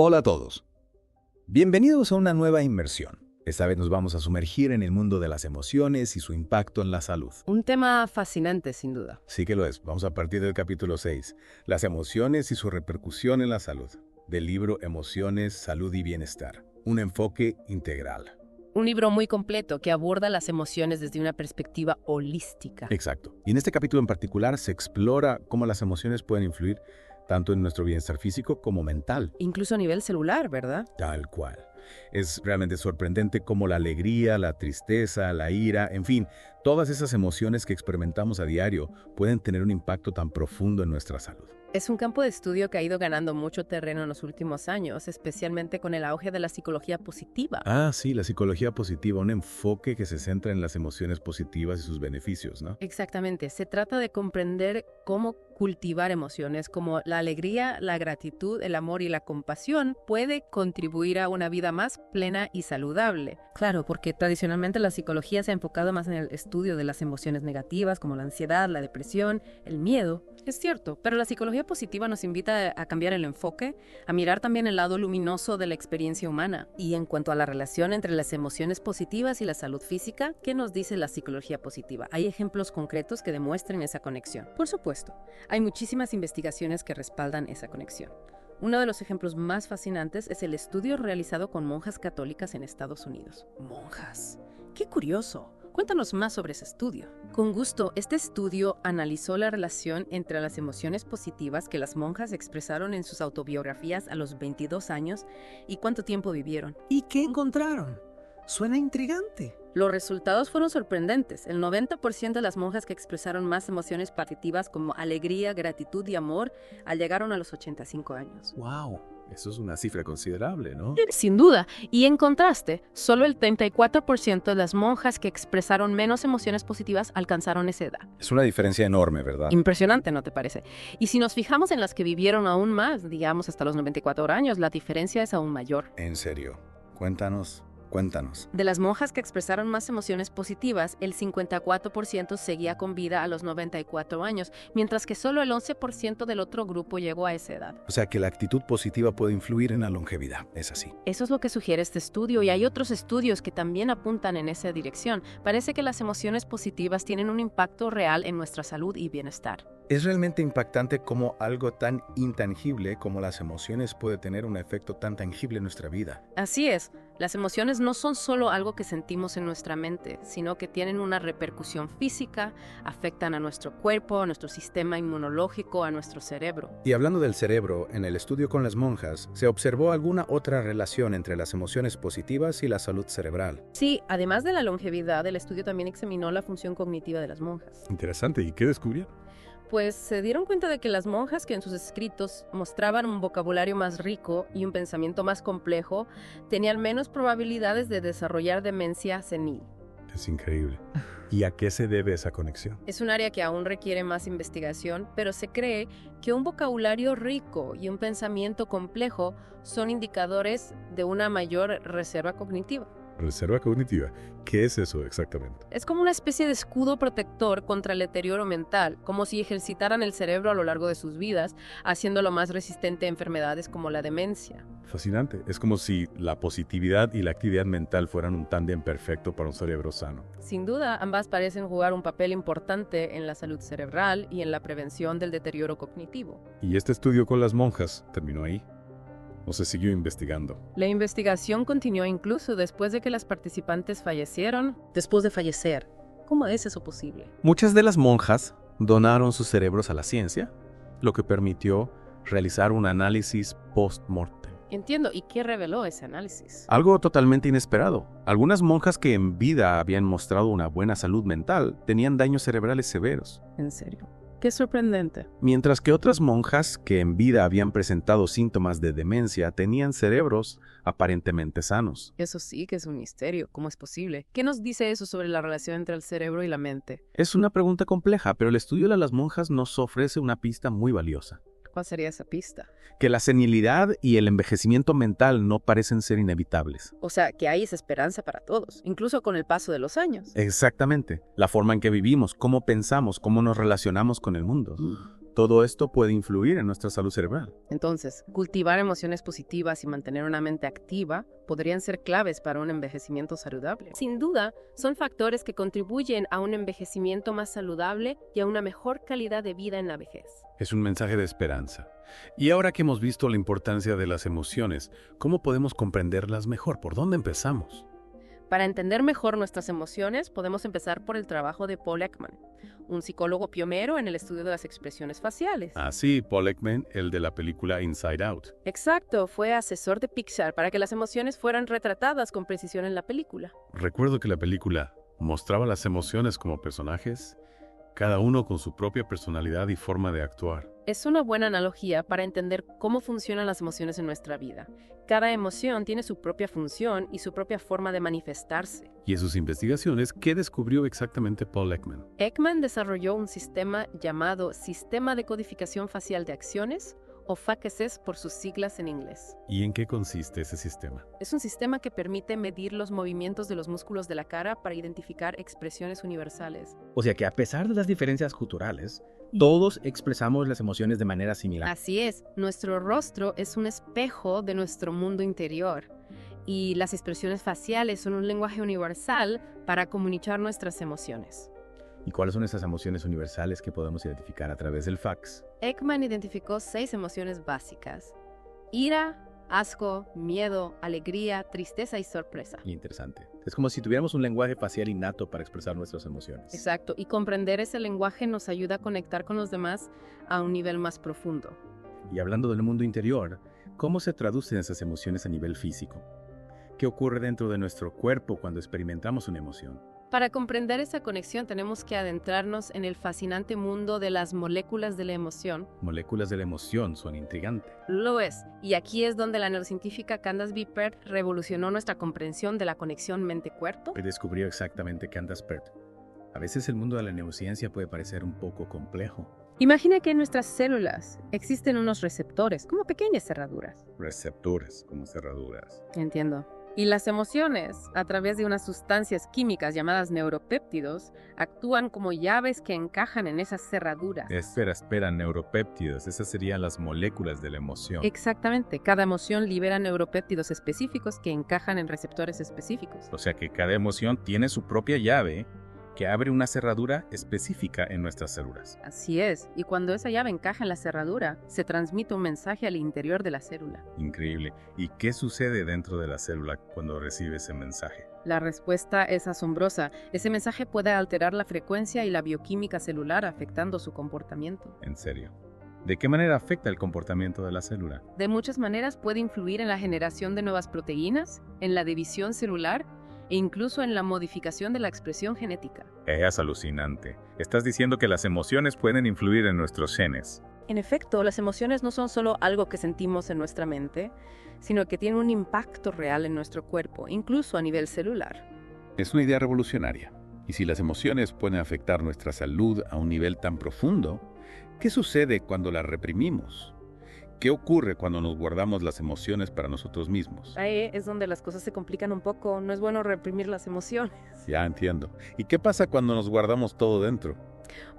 Hola a todos. Bienvenidos a una nueva inmersión. Esta vez nos vamos a sumergir en el mundo de las emociones y su impacto en la salud. Un tema fascinante, sin duda. Sí que lo es. Vamos a partir del capítulo 6, las emociones y su repercusión en la salud, del libro Emociones, Salud y Bienestar. Un enfoque integral. Un libro muy completo que aborda las emociones desde una perspectiva holística. Exacto. Y en este capítulo en particular se explora cómo las emociones pueden influir tanto en nuestro bienestar físico como mental. Incluso a nivel celular, ¿verdad? Tal cual. Es realmente sorprendente cómo la alegría, la tristeza, la ira, en fin, todas esas emociones que experimentamos a diario pueden tener un impacto tan profundo en nuestra salud. Es un campo de estudio que ha ido ganando mucho terreno en los últimos años, especialmente con el auge de la psicología positiva. Ah, sí, la psicología positiva, un enfoque que se centra en las emociones positivas y sus beneficios, ¿no? Exactamente. Se trata de comprender cómo cultivar emociones como la alegría, la gratitud, el amor y la compasión puede contribuir a una vida más plena y saludable. Claro, porque tradicionalmente la psicología se ha enfocado más en el estudio de las emociones negativas como la ansiedad, la depresión, el miedo. Es cierto, pero la psicología positiva nos invita a cambiar el enfoque, a mirar también el lado luminoso de la experiencia humana. Y en cuanto a la relación entre las emociones positivas y la salud física, ¿qué nos dice la psicología positiva? ¿Hay ejemplos concretos que demuestren esa conexión? Por supuesto, hay muchísimas investigaciones que respaldan esa conexión. Uno de los ejemplos más fascinantes es el estudio realizado con monjas católicas en Estados Unidos. ¡Monjas! ¡Qué curioso! Cuéntanos más sobre ese estudio. Con gusto, este estudio analizó la relación entre las emociones positivas que las monjas expresaron en sus autobiografías a los 22 años y cuánto tiempo vivieron. ¿Y qué encontraron? Suena intrigante. Los resultados fueron sorprendentes. El 90% de las monjas que expresaron más emociones positivas como alegría, gratitud y amor llegaron a los 85 años. ¡Wow! Eso es una cifra considerable, ¿no? Sin duda. Y en contraste, solo el 34% de las monjas que expresaron menos emociones positivas alcanzaron esa edad. Es una diferencia enorme, ¿verdad? Impresionante, ¿no te parece? Y si nos fijamos en las que vivieron aún más, digamos hasta los 94 años, la diferencia es aún mayor. En serio. Cuéntanos. De las monjas que expresaron más emociones positivas, el 54% seguía con vida a los 94 años, mientras que solo el 11% del otro grupo llegó a esa edad. O sea que la actitud positiva puede influir en la longevidad, es así. Eso es lo que sugiere este estudio y hay otros estudios que también apuntan en esa dirección. Parece que las emociones positivas tienen un impacto real en nuestra salud y bienestar. Es realmente impactante cómo algo tan intangible como las emociones puede tener un efecto tan tangible en nuestra vida. Así es. Las emociones no son solo algo que sentimos en nuestra mente, sino que tienen una repercusión física, afectan a nuestro cuerpo, a nuestro sistema inmunológico, a nuestro cerebro. Y hablando del cerebro, en el estudio con las monjas, ¿se observó alguna otra relación entre las emociones positivas y la salud cerebral? Sí, además de la longevidad, el estudio también examinó la función cognitiva de las monjas. Interesante. ¿Y qué descubrieron? Pues se dieron cuenta de que las monjas que en sus escritos mostraban un vocabulario más rico y un pensamiento más complejo, tenían menos probabilidades de desarrollar demencia senil. Es increíble. ¿Y a qué se debe esa conexión? Es un área que aún requiere más investigación, pero se cree que un vocabulario rico y un pensamiento complejo son indicadores de una mayor reserva cognitiva. Reserva cognitiva. ¿Qué es eso exactamente? Es como una especie de escudo protector contra el deterioro mental, como si ejercitaran el cerebro a lo largo de sus vidas, haciéndolo más resistente a enfermedades como la demencia. Fascinante. Es como si la positividad y la actividad mental fueran un tándem perfecto para un cerebro sano. Sin duda, ambas parecen jugar un papel importante en la salud cerebral y en la prevención del deterioro cognitivo. ¿Y este estudio con las monjas terminó ahí? ¿O se siguió investigando? La investigación continuó incluso después de que las participantes fallecieron. Después de fallecer, ¿cómo es eso posible? Muchas de las monjas donaron sus cerebros a la ciencia, lo que permitió realizar un análisis post-mortem. Entiendo. ¿Y qué reveló ese análisis? Algo totalmente inesperado. Algunas monjas que en vida habían mostrado una buena salud mental tenían daños cerebrales severos. ¿En serio? Qué sorprendente. Mientras que otras monjas que en vida habían presentado síntomas de demencia tenían cerebros aparentemente sanos. Eso sí que es un misterio. ¿Cómo es posible? ¿Qué nos dice eso sobre la relación entre el cerebro y la mente? Es una pregunta compleja, pero el estudio de las monjas nos ofrece una pista muy valiosa. ¿Cuál sería esa pista? Que la senilidad y el envejecimiento mental no parecen ser inevitables. O sea, que hay esa esperanza para todos, incluso con el paso de los años. Exactamente. La forma en que vivimos, cómo pensamos, cómo nos relacionamos con el mundo. todo esto puede influir en nuestra salud cerebral. Entonces, cultivar emociones positivas y mantener una mente activa podrían ser claves para un envejecimiento saludable. Sin duda, son factores que contribuyen a un envejecimiento más saludable y a una mejor calidad de vida en la vejez. Es un mensaje de esperanza. Y ahora que hemos visto la importancia de las emociones, ¿cómo podemos comprenderlas mejor? ¿Por dónde empezamos? Para entender mejor nuestras emociones, podemos empezar por el trabajo de Paul Ekman, un psicólogo pionero en el estudio de las expresiones faciales. Ah, sí, Paul Ekman, el de la película Inside Out. Exacto, fue asesor de Pixar para que las emociones fueran retratadas con precisión en la película. Recuerdo que la película mostraba las emociones como personajes, cada uno con su propia personalidad y forma de actuar. Es una buena analogía para entender cómo funcionan las emociones en nuestra vida. Cada emoción tiene su propia función y su propia forma de manifestarse. Y en sus investigaciones, ¿qué descubrió exactamente Paul Ekman? Ekman desarrolló un sistema llamado Sistema de Codificación Facial de Acciones, o FACSS por sus siglas en inglés. ¿Y en qué consiste ese sistema? Es un sistema que permite medir los movimientos de los músculos de la cara para identificar expresiones universales. O sea que a pesar de las diferencias culturales, todos expresamos las emociones de manera similar. Así es, nuestro rostro es un espejo de nuestro mundo interior y las expresiones faciales son un lenguaje universal para comunicar nuestras emociones. ¿Y cuáles son esas emociones universales que podemos identificar a través del fax? Ekman identificó 6 emociones básicas: ira, asco, miedo, alegría, tristeza y sorpresa. Interesante. Es como si tuviéramos un lenguaje facial innato para expresar nuestras emociones. Exacto, y comprender ese lenguaje nos ayuda a conectar con los demás a un nivel más profundo. Y hablando del mundo interior, ¿cómo se traducen esas emociones a nivel físico? ¿Qué ocurre dentro de nuestro cuerpo cuando experimentamos una emoción? Para comprender esa conexión tenemos que adentrarnos en el fascinante mundo de las moléculas de la emoción. Moléculas de la emoción son intrigantes. Lo es, y aquí es donde la neurocientífica Candace B. Pert revolucionó nuestra comprensión de la conexión mente-cuerpo. Y descubrió exactamente Candace Pert. A veces el mundo de la neurociencia puede parecer un poco complejo. Imagina que en nuestras células existen unos receptores, como pequeñas cerraduras. Receptores, como cerraduras. Entiendo. Y las emociones, a través de unas sustancias químicas llamadas neuropéptidos, actúan como llaves que encajan en esas cerraduras. Espera, neuropéptidos, esas serían las moléculas de la emoción. Exactamente, cada emoción libera neuropéptidos específicos que encajan en receptores específicos. O sea que cada emoción tiene su propia llave que abre una cerradura específica en nuestras células. Así es, y cuando esa llave encaja en la cerradura, se transmite un mensaje al interior de la célula. Increíble. ¿Y qué sucede dentro de la célula cuando recibe ese mensaje? La respuesta es asombrosa. Ese mensaje puede alterar la frecuencia y la bioquímica celular, afectando su comportamiento. ¿En serio? ¿De qué manera afecta el comportamiento de la célula? De muchas maneras puede influir en la generación de nuevas proteínas, en la división celular e incluso en la modificación de la expresión genética. Es alucinante. Estás diciendo que las emociones pueden influir en nuestros genes. En efecto, las emociones no son solo algo que sentimos en nuestra mente, sino que tienen un impacto real en nuestro cuerpo, incluso a nivel celular. Es una idea revolucionaria. Y si las emociones pueden afectar nuestra salud a un nivel tan profundo, ¿qué sucede cuando las reprimimos? ¿Qué ocurre cuando nos guardamos las emociones para nosotros mismos? Ahí es donde las cosas se complican un poco. No es bueno reprimir las emociones. Ya entiendo. ¿Y qué pasa cuando nos guardamos todo dentro?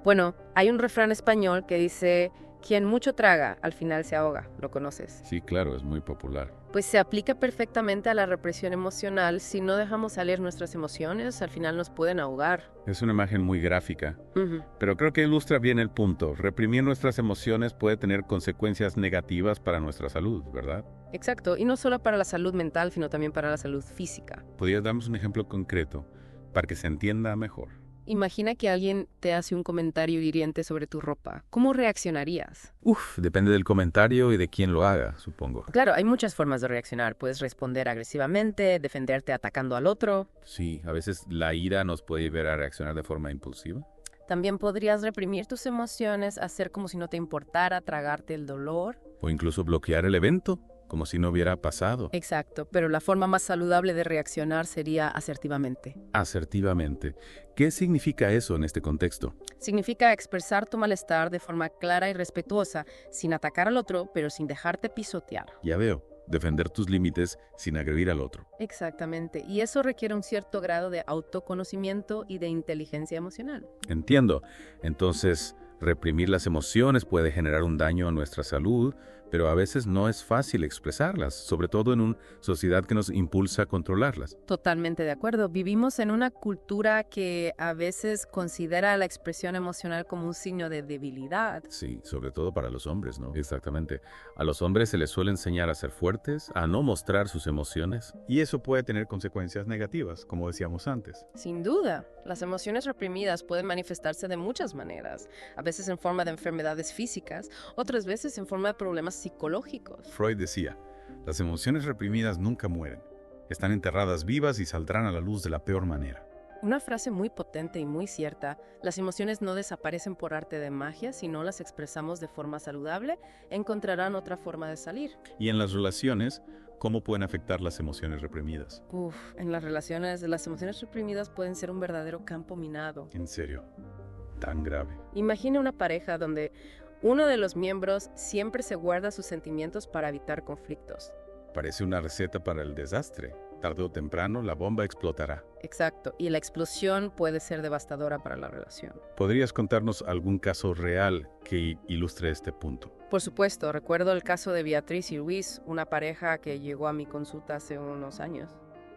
Bueno, hay un refrán español que dice: quien mucho traga, al final se ahoga. ¿Lo conoces? Sí, claro, es muy popular. Pues se aplica perfectamente a la represión emocional. Si no dejamos salir nuestras emociones, al final nos pueden ahogar. Es una imagen muy gráfica, Ujú. pero creo que ilustra bien el punto. Reprimir nuestras emociones puede tener consecuencias negativas para nuestra salud, ¿verdad? Exacto, y no solo para la salud mental, sino también para la salud física. ¿Podrías darnos un ejemplo concreto para que se entienda mejor? Imagina que alguien te hace un comentario hiriente sobre tu ropa. ¿Cómo reaccionarías? Depende del comentario y de quién lo haga, supongo. Claro, hay muchas formas de reaccionar. Puedes responder agresivamente, defenderte atacando al otro. Sí, a veces la ira nos puede llevar a reaccionar de forma impulsiva. También podrías reprimir tus emociones, hacer como si no te importara, tragarte el dolor. O incluso bloquear el evento, como si no hubiera pasado. Exacto, pero la forma más saludable de reaccionar sería asertivamente. Asertivamente. ¿Qué significa eso en este contexto? Significa expresar tu malestar de forma clara y respetuosa, sin atacar al otro, pero sin dejarte pisotear. Ya veo, defender tus límites sin agredir al otro. Exactamente, y eso requiere un cierto grado de autoconocimiento y de inteligencia emocional. Entiendo. Entonces, Reprimir las emociones puede generar un daño a nuestra salud, pero a veces no es fácil expresarlas, sobre todo en una sociedad que nos impulsa a controlarlas. Totalmente de acuerdo. Vivimos en una cultura que a veces considera la expresión emocional como un signo de debilidad. Sí, sobre todo para los hombres, ¿no? Exactamente. A los hombres se les suele enseñar a ser fuertes, a no mostrar sus emociones. Y eso puede tener consecuencias negativas, como decíamos antes. Sin duda, las emociones reprimidas pueden manifestarse de muchas maneras, a veces en forma de enfermedades físicas, otras veces en forma de problemas psicológicos. Freud decía, las emociones reprimidas nunca mueren. Están enterradas vivas y saldrán a la luz de la peor manera. Una frase muy potente y muy cierta: las emociones no desaparecen por arte de magia, si no las expresamos de forma saludable, encontrarán otra forma de salir. Y en las relaciones, ¿cómo pueden afectar las emociones reprimidas? En las relaciones, las emociones reprimidas pueden ser un verdadero campo minado. En serio, tan grave. Imagina una pareja donde uno de los miembros siempre se guarda sus sentimientos para evitar conflictos. Parece una receta para el desastre. Tarde o temprano la bomba explotará. Exacto, y la explosión puede ser devastadora para la relación. ¿Podrías contarnos algún caso real que ilustre este punto? Por supuesto, recuerdo el caso de Beatriz y Luis, una pareja que llegó a mi consulta hace unos años.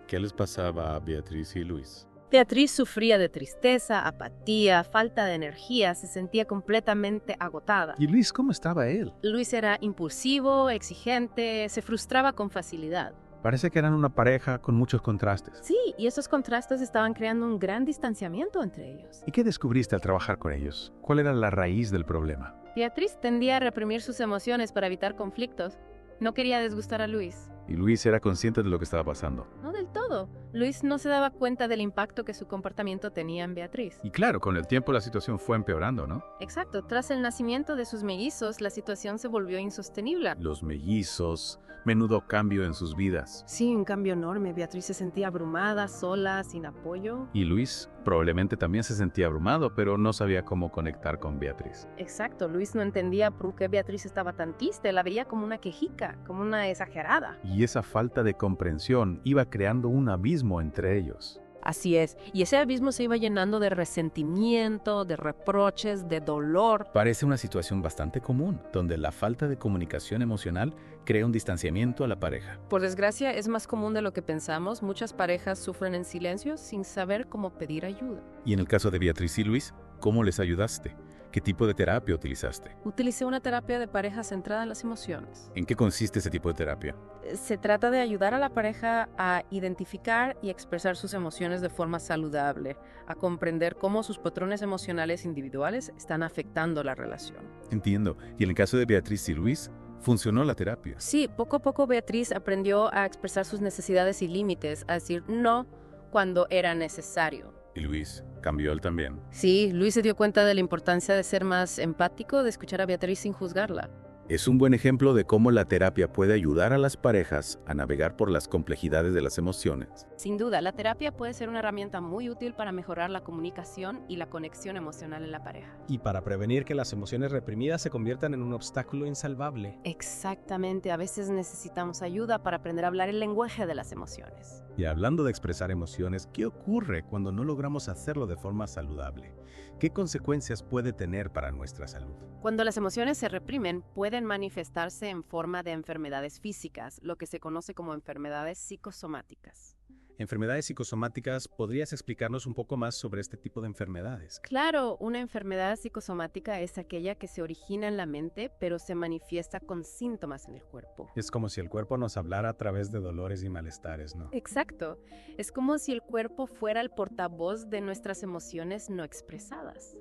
¿Qué les pasaba a Beatriz y Luis? Beatriz sufría de tristeza, apatía, falta de energía, se sentía completamente agotada. ¿Y Luis, cómo estaba él? Luis era impulsivo, exigente, se frustraba con facilidad. Parece que eran una pareja con muchos contrastes. Sí, y esos contrastes estaban creando un gran distanciamiento entre ellos. ¿Y qué descubriste al trabajar con ellos? ¿Cuál era la raíz del problema? Beatriz tendía a reprimir sus emociones para evitar conflictos. No quería disgustar a Luis. Y Luis era consciente de lo que estaba pasando. No del todo. Luis no se daba cuenta del impacto que su comportamiento tenía en Beatriz. Y claro, con el tiempo la situación fue empeorando, ¿no? Exacto. Tras el nacimiento de sus mellizos, la situación se volvió insostenible. Los mellizos, menudo cambio en sus vidas. Sí, un cambio enorme. Beatriz se sentía abrumada, sola, sin apoyo. Y Luis probablemente también se sentía abrumado, pero no sabía cómo conectar con Beatriz. Exacto. Luis no entendía por qué Beatriz estaba tan triste. La veía como una quejica, como una exagerada. Y esa falta de comprensión iba creando un abismo entre ellos. Así es, y ese abismo se iba llenando de resentimiento, de reproches, de dolor. Parece una situación bastante común, donde la falta de comunicación emocional crea un distanciamiento a la pareja. Por desgracia, es más común de lo que pensamos. Muchas parejas sufren en silencio sin saber cómo pedir ayuda. Y en el caso de Beatriz y Luis, ¿cómo les ayudaste? ¿Qué tipo de terapia utilizaste? Utilicé una terapia de pareja centrada en las emociones. ¿En qué consiste ese tipo de terapia? Se trata de ayudar a la pareja a identificar y expresar sus emociones de forma saludable, a comprender cómo sus patrones emocionales individuales están afectando la relación. Entiendo. Y en el caso de Beatriz y Luis, ¿funcionó la terapia? Sí, poco a poco Beatriz aprendió a expresar sus necesidades y límites, a decir no cuando era necesario. ¿Y Luis? ¿Cambió él también? Sí, Luis se dio cuenta de la importancia de ser más empático, de escuchar a Beatriz sin juzgarla. Es un buen ejemplo de cómo la terapia puede ayudar a las parejas a navegar por las complejidades de las emociones. Sin duda, la terapia puede ser una herramienta muy útil para mejorar la comunicación y la conexión emocional en la pareja. Y para prevenir que las emociones reprimidas se conviertan en un obstáculo insalvable. Exactamente, a veces necesitamos ayuda para aprender a hablar el lenguaje de las emociones. Y hablando de expresar emociones, ¿qué ocurre cuando no logramos hacerlo de forma saludable? ¿Qué consecuencias puede tener para nuestra salud? Cuando las emociones se reprimen, pueden manifestarse en forma de enfermedades físicas, lo que se conoce como enfermedades psicosomáticas. Enfermedades psicosomáticas, ¿podrías explicarnos un poco más sobre este tipo de enfermedades? Claro, una enfermedad psicosomática es aquella que se origina en la mente, pero se manifiesta con síntomas en el cuerpo. Es como si el cuerpo nos hablara a través de dolores y malestares, ¿no? Exacto. Es como si el cuerpo fuera el portavoz de nuestras emociones no expresadas.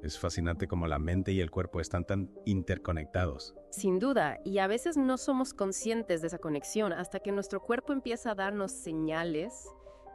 Es fascinante cómo la mente y el cuerpo están tan interconectados. Sin duda, y a veces no somos conscientes de esa conexión hasta que nuestro cuerpo empieza a darnos señales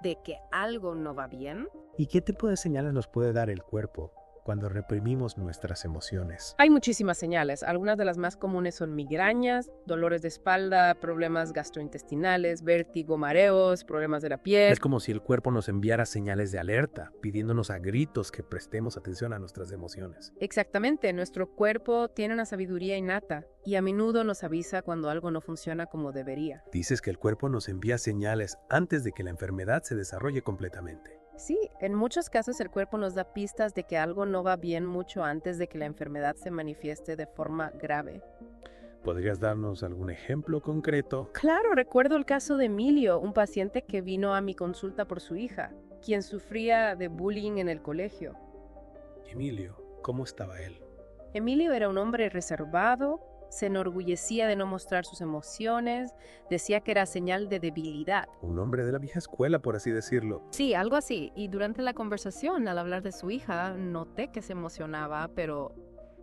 de que algo no va bien. ¿Y qué tipo de señales nos puede dar el cuerpo cuando reprimimos nuestras emociones? Hay muchísimas señales. Algunas de las más comunes son migrañas, dolores de espalda, problemas gastrointestinales, vértigo, mareos, problemas de la piel. Es como si el cuerpo nos enviara señales de alerta, pidiéndonos a gritos que prestemos atención a nuestras emociones. Exactamente, nuestro cuerpo tiene una sabiduría innata y a menudo nos avisa cuando algo no funciona como debería. Dices que el cuerpo nos envía señales antes de que la enfermedad se desarrolle completamente. Sí, en muchos casos el cuerpo nos da pistas de que algo no va bien mucho antes de que la enfermedad se manifieste de forma grave. ¿Podrías darnos algún ejemplo concreto? Claro, recuerdo el caso de Emilio, un paciente que vino a mi consulta por su hija, quien sufría de bullying en el colegio. Emilio, ¿cómo estaba él? Emilio era un hombre reservado, se enorgullecía de no mostrar sus emociones, decía que era señal de debilidad. Un hombre de la vieja escuela, por así decirlo. Sí, algo así. Y durante la conversación, al hablar de su hija, noté que se emocionaba, pero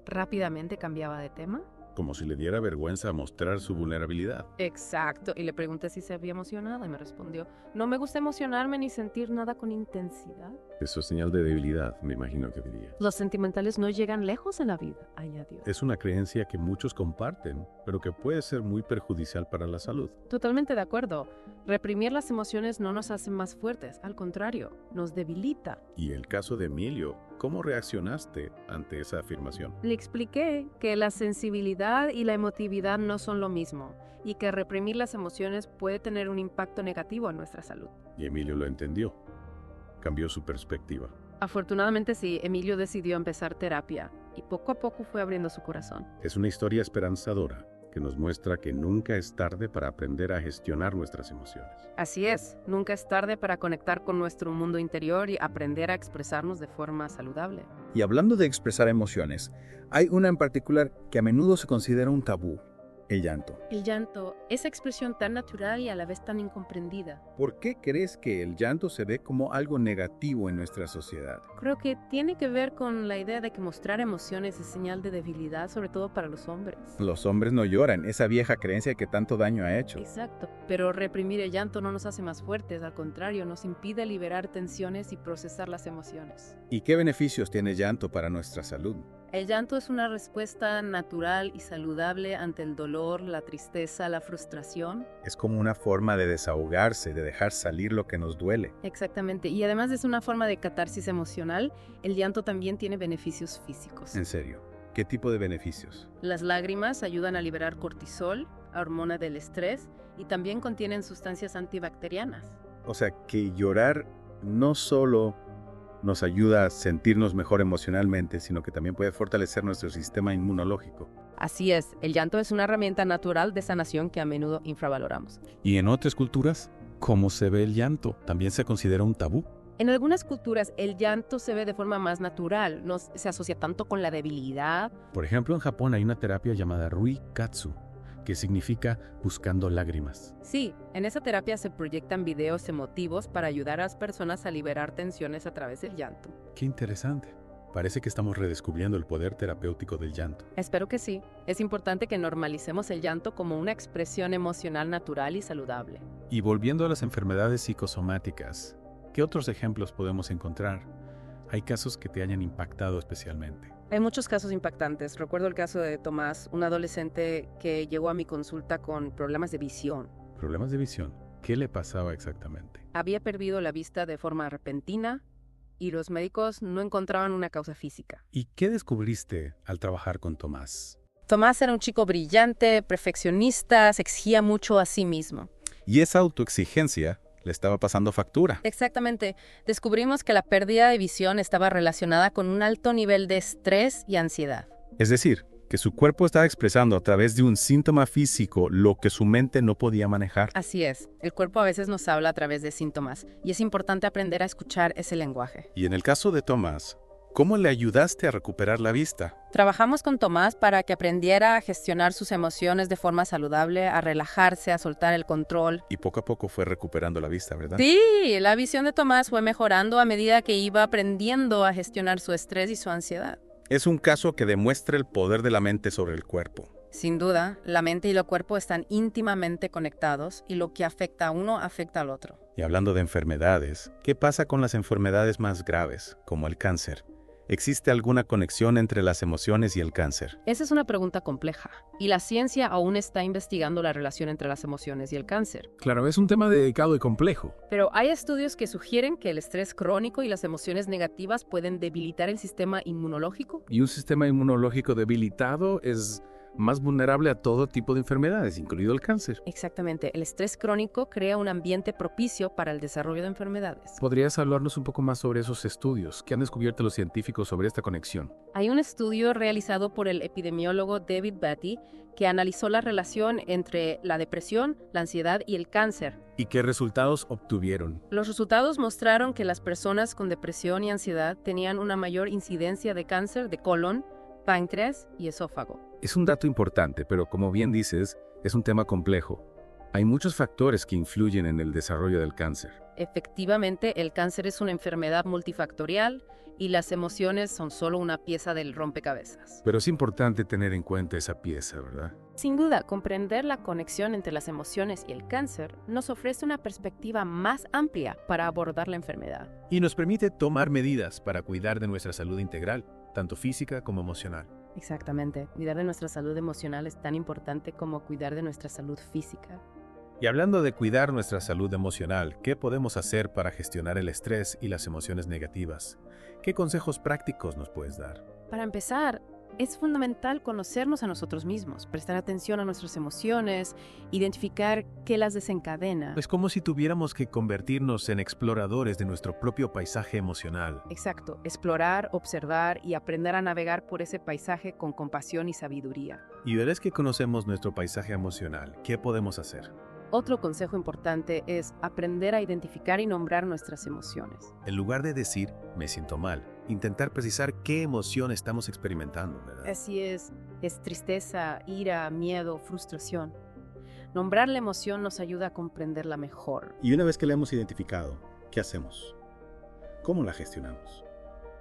rápidamente cambiaba de tema. Como si le diera vergüenza mostrar su vulnerabilidad. Exacto. Y le pregunté si se había emocionado y me respondió, no me gusta emocionarme ni sentir nada con intensidad. Eso es señal de debilidad, me imagino que diría. Los sentimentales no llegan lejos en la vida, añadió. Es una creencia que muchos comparten, pero que puede ser muy perjudicial para la salud. Totalmente de acuerdo. Reprimir las emociones no nos hace más fuertes, al contrario, nos debilita. Y el caso de Emilio, ¿cómo reaccionaste ante esa afirmación? Le expliqué que la sensibilidad y la emotividad no son lo mismo y que reprimir las emociones puede tener un impacto negativo en nuestra salud. Y Emilio lo entendió. Cambió su perspectiva. Afortunadamente sí, Emilio decidió empezar terapia y poco a poco fue abriendo su corazón. Es una historia esperanzadora que nos muestra que nunca es tarde para aprender a gestionar nuestras emociones. Así es, nunca es tarde para conectar con nuestro mundo interior y aprender a expresarnos de forma saludable. Y hablando de expresar emociones, hay una en particular que a menudo se considera un tabú: el llanto. El llanto, esa expresión tan natural y a la vez tan incomprendida. ¿Por qué crees que el llanto se ve como algo negativo en nuestra sociedad? Creo que tiene que ver con la idea de que mostrar emociones es señal de debilidad, sobre todo para los hombres. Los hombres no lloran, esa vieja creencia que tanto daño ha hecho. Exacto, pero reprimir el llanto no nos hace más fuertes, al contrario, nos impide liberar tensiones y procesar las emociones. ¿Y qué beneficios tiene el llanto para nuestra salud? El llanto es una respuesta natural y saludable ante el dolor, la tristeza, la frustración. Es como una forma de desahogarse, de dejar salir lo que nos duele. Exactamente, y además es una forma de catarsis emocional, el llanto también tiene beneficios físicos. En serio, ¿qué tipo de beneficios? Las lágrimas ayudan a liberar cortisol, hormona del estrés, y también contienen sustancias antibacterianas. O sea, que llorar no solo nos ayuda a sentirnos mejor emocionalmente, sino que también puede fortalecer nuestro sistema inmunológico. Así es, el llanto es una herramienta natural de sanación que a menudo infravaloramos. ¿Y en otras culturas, cómo se ve el llanto? ¿También se considera un tabú? En algunas culturas, el llanto se ve de forma más natural, no se asocia tanto con la debilidad. Por ejemplo, en Japón hay una terapia llamada Rui Katsu, que significa buscando lágrimas. Sí, en esa terapia se proyectan videos emotivos para ayudar a las personas a liberar tensiones a través del llanto. Qué interesante. Parece que estamos redescubriendo el poder terapéutico del llanto. Espero que sí. Es importante que normalicemos el llanto como una expresión emocional natural y saludable. Y volviendo a las enfermedades psicosomáticas, ¿qué otros ejemplos podemos encontrar? ¿Hay casos que te hayan impactado especialmente? Hay muchos casos impactantes. Recuerdo el caso de Tomás, un adolescente que llegó a mi consulta con problemas de visión. ¿Problemas de visión? ¿Qué le pasaba exactamente? Había perdido la vista de forma repentina y los médicos no encontraban una causa física. ¿Y qué descubriste al trabajar con Tomás? Tomás era un chico brillante, perfeccionista, se exigía mucho a sí mismo. Y esa autoexigencia le estaba pasando factura. Exactamente. Descubrimos que la pérdida de visión estaba relacionada con un alto nivel de estrés y ansiedad. Es decir, que su cuerpo estaba expresando a través de un síntoma físico lo que su mente no podía manejar. Así es. El cuerpo a veces nos habla a través de síntomas y es importante aprender a escuchar ese lenguaje. Y en el caso de Tomás, ¿cómo le ayudaste a recuperar la vista? Trabajamos con Tomás para que aprendiera a gestionar sus emociones de forma saludable, a relajarse, a soltar el control. Y poco a poco fue recuperando la vista, ¿verdad? Sí, la visión de Tomás fue mejorando a medida que iba aprendiendo a gestionar su estrés y su ansiedad. Es un caso que demuestra el poder de la mente sobre el cuerpo. Sin duda, la mente y el cuerpo están íntimamente conectados y lo que afecta a uno afecta al otro. Y hablando de enfermedades, ¿qué pasa con las enfermedades más graves, como el cáncer? ¿Existe alguna conexión entre las emociones y el cáncer? Esa es una pregunta compleja, y la ciencia aún está investigando la relación entre las emociones y el cáncer. Claro, es un tema delicado y complejo. Pero hay estudios que sugieren que el estrés crónico y las emociones negativas pueden debilitar el sistema inmunológico. Y un sistema inmunológico debilitado es más vulnerable a todo tipo de enfermedades, incluido el cáncer. Exactamente, el estrés crónico crea un ambiente propicio para el desarrollo de enfermedades. ¿Podrías hablarnos un poco más sobre esos estudios? ¿Qué han descubierto los científicos sobre esta conexión? Hay un estudio realizado por el epidemiólogo David Batty que analizó la relación entre la depresión, la ansiedad y el cáncer. ¿Y qué resultados obtuvieron? Los resultados mostraron que las personas con depresión y ansiedad tenían una mayor incidencia de cáncer de colon, páncreas y esófago. Es un dato importante, pero como bien dices, es un tema complejo. Hay muchos factores que influyen en el desarrollo del cáncer. Efectivamente, el cáncer es una enfermedad multifactorial y las emociones son solo una pieza del rompecabezas. Pero es importante tener en cuenta esa pieza, ¿verdad? Sin duda, comprender la conexión entre las emociones y el cáncer nos ofrece una perspectiva más amplia para abordar la enfermedad. Y nos permite tomar medidas para cuidar de nuestra salud integral, tanto física como emocional. Exactamente. Cuidar de nuestra salud emocional es tan importante como cuidar de nuestra salud física. Y hablando de cuidar nuestra salud emocional, ¿qué podemos hacer para gestionar el estrés y las emociones negativas? ¿Qué consejos prácticos nos puedes dar? Para empezar, es fundamental conocernos a nosotros mismos, prestar atención a nuestras emociones, identificar qué las desencadena. Es como si tuviéramos que convertirnos en exploradores de nuestro propio paisaje emocional. Exacto, explorar, observar y aprender a navegar por ese paisaje con compasión y sabiduría. Y una vez que conocemos nuestro paisaje emocional, ¿qué podemos hacer? Otro consejo importante es aprender a identificar y nombrar nuestras emociones. En lugar de decir, me siento mal, intentar precisar qué emoción estamos experimentando, ¿verdad? Así es tristeza, ira, miedo, frustración. Nombrar la emoción nos ayuda a comprenderla mejor. Y una vez que la hemos identificado, ¿qué hacemos? ¿Cómo la gestionamos?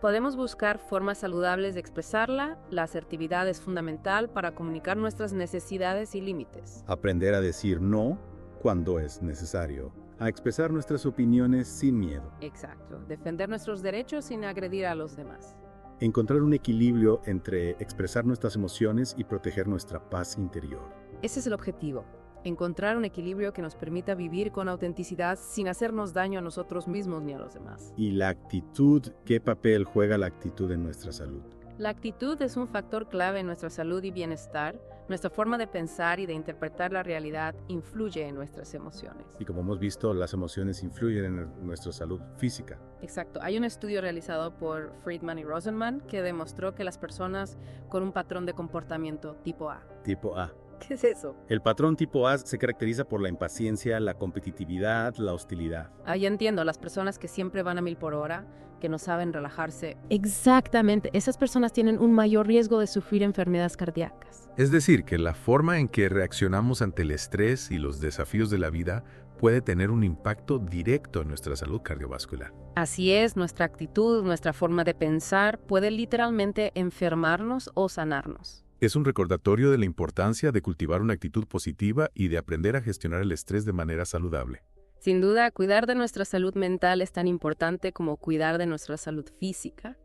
Podemos buscar formas saludables de expresarla. La asertividad es fundamental para comunicar nuestras necesidades y límites. Aprender a decir no cuando es necesario, a expresar nuestras opiniones sin miedo. Exacto. Defender nuestros derechos sin agredir a los demás. Encontrar un equilibrio entre expresar nuestras emociones y proteger nuestra paz interior. Ese es el objetivo. Encontrar un equilibrio que nos permita vivir con autenticidad sin hacernos daño a nosotros mismos ni a los demás. Y la actitud, ¿qué papel juega la actitud en nuestra salud? La actitud es un factor clave en nuestra salud y bienestar. Nuestra forma de pensar y de interpretar la realidad influye en nuestras emociones. Y como hemos visto, las emociones influyen en nuestra salud física. Exacto. Hay un estudio realizado por Friedman y Rosenman que demostró que las personas con un patrón de comportamiento tipo A. Tipo A. ¿Qué es eso? El patrón tipo A se caracteriza por la impaciencia, la competitividad, la hostilidad. Ya entiendo, las personas que siempre van a 1000 por hora, que no saben relajarse. Exactamente, esas personas tienen un mayor riesgo de sufrir enfermedades cardíacas. Es decir, que la forma en que reaccionamos ante el estrés y los desafíos de la vida puede tener un impacto directo en nuestra salud cardiovascular. Así es, nuestra actitud, nuestra forma de pensar puede literalmente enfermarnos o sanarnos. Es un recordatorio de la importancia de cultivar una actitud positiva y de aprender a gestionar el estrés de manera saludable. Sin duda, cuidar de nuestra salud mental es tan importante como cuidar de nuestra salud física.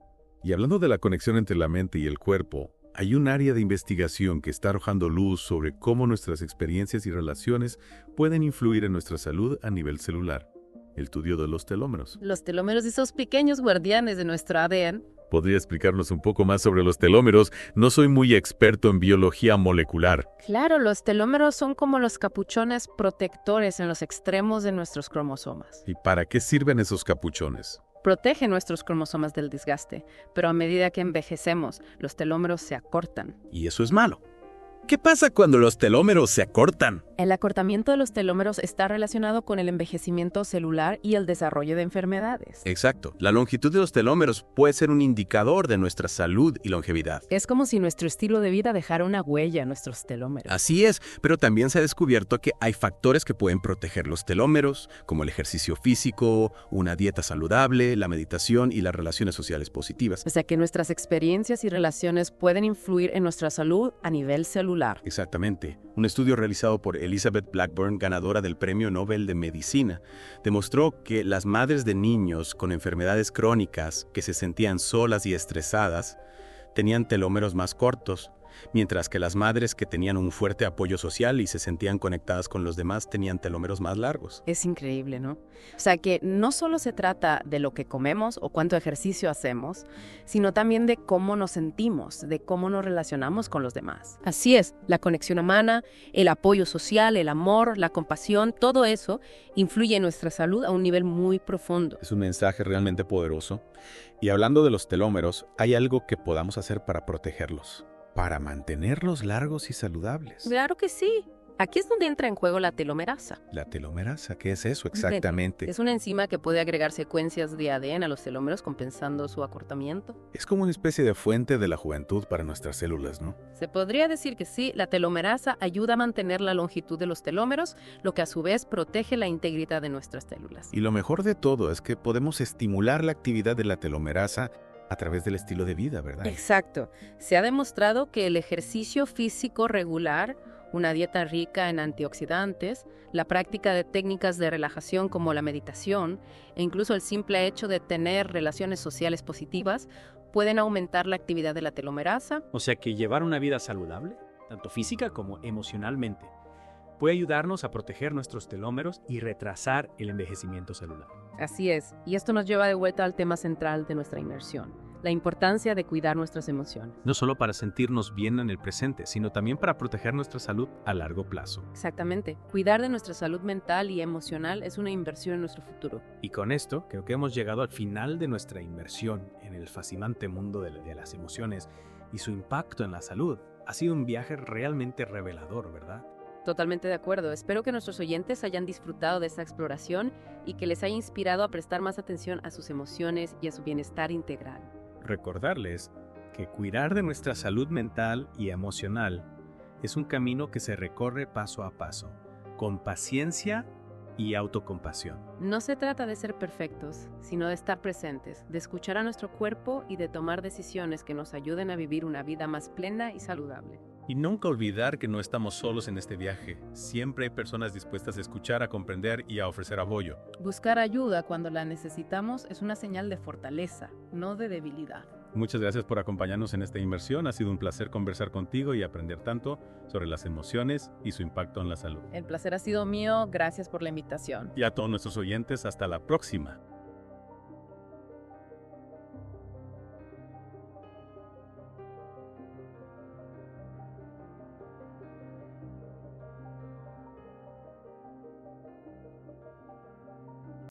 Y hablando de la conexión entre la mente y el cuerpo, hay un área de investigación que está arrojando luz sobre cómo nuestras experiencias y relaciones pueden influir en nuestra salud a nivel celular. El estudio de los telómeros. Los telómeros, esos pequeños guardianes de nuestro ADN. ¿Podría explicarnos un poco más sobre los telómeros? No soy muy experto en biología molecular. Claro, los telómeros son como los capuchones protectores en los extremos de nuestros cromosomas. ¿Y para qué sirven esos capuchones? Protege nuestros cromosomas del desgaste, pero a medida que envejecemos, los telómeros se acortan. Y eso es malo. ¿Qué pasa cuando los telómeros se acortan? El acortamiento de los telómeros está relacionado con el envejecimiento celular y el desarrollo de enfermedades. Exacto. La longitud de los telómeros puede ser un indicador de nuestra salud y longevidad. Es como si nuestro estilo de vida dejara una huella en nuestros telómeros. Así es, pero también se ha descubierto que hay factores que pueden proteger los telómeros, como el ejercicio físico, una dieta saludable, la meditación y las relaciones sociales positivas. O sea que nuestras experiencias y relaciones pueden influir en nuestra salud a nivel celular. Exactamente. Un estudio realizado por Elizabeth Blackburn, ganadora del Premio Nobel de Medicina, demostró que las madres de niños con enfermedades crónicas que se sentían solas y estresadas tenían telómeros más cortos mientras que las madres que tenían un fuerte apoyo social y se sentían conectadas con los demás tenían telómeros más largos. Es increíble, ¿no? O sea que no solo se trata de lo que comemos o cuánto ejercicio hacemos, sino también de cómo nos sentimos, de cómo nos relacionamos con los demás. Así es, la conexión humana, el apoyo social, el amor, la compasión, todo eso influye en nuestra salud a un nivel muy profundo. Es un mensaje realmente poderoso. Y hablando de los telómeros, hay algo que podamos hacer para protegerlos, para mantenerlos largos y saludables. Claro que sí. Aquí es donde entra en juego la telomerasa. La telomerasa, ¿qué es eso exactamente? Es una enzima que puede agregar secuencias de ADN a los telómeros compensando su acortamiento. Es como una especie de fuente de la juventud para nuestras células, ¿no? Se podría decir que sí, la telomerasa ayuda a mantener la longitud de los telómeros, lo que a su vez protege la integridad de nuestras células. Y lo mejor de todo es que podemos estimular la actividad de la telomerasa a través del estilo de vida, ¿verdad? Exacto. Se ha demostrado que el ejercicio físico regular, una dieta rica en antioxidantes, la práctica de técnicas de relajación como la meditación e incluso el simple hecho de tener relaciones sociales positivas pueden aumentar la actividad de la telomerasa. O sea que llevar una vida saludable, tanto física como emocionalmente, puede ayudarnos a proteger nuestros telómeros y retrasar el envejecimiento celular. Así es, y esto nos lleva de vuelta al tema central de nuestra inmersión, la importancia de cuidar nuestras emociones. No solo para sentirnos bien en el presente, sino también para proteger nuestra salud a largo plazo. Exactamente, cuidar de nuestra salud mental y emocional es una inversión en nuestro futuro. Y con esto, creo que hemos llegado al final de nuestra inmersión en el fascinante mundo de las emociones y su impacto en la salud. Ha sido un viaje realmente revelador, ¿verdad? Totalmente de acuerdo. Espero que nuestros oyentes hayan disfrutado de esta exploración y que les haya inspirado a prestar más atención a sus emociones y a su bienestar integral. Recordarles que cuidar de nuestra salud mental y emocional es un camino que se recorre paso a paso, con paciencia y autocompasión. No se trata de ser perfectos, sino de estar presentes, de escuchar a nuestro cuerpo y de tomar decisiones que nos ayuden a vivir una vida más plena y saludable. Y nunca olvidar que no estamos solos en este viaje. Siempre hay personas dispuestas a escuchar, a comprender y a ofrecer apoyo. Buscar ayuda cuando la necesitamos es una señal de fortaleza, no de debilidad. Muchas gracias por acompañarnos en esta inmersión. Ha sido un placer conversar contigo y aprender tanto sobre las emociones y su impacto en la salud. El placer ha sido mío, gracias por la invitación. Y a todos nuestros oyentes, hasta la próxima.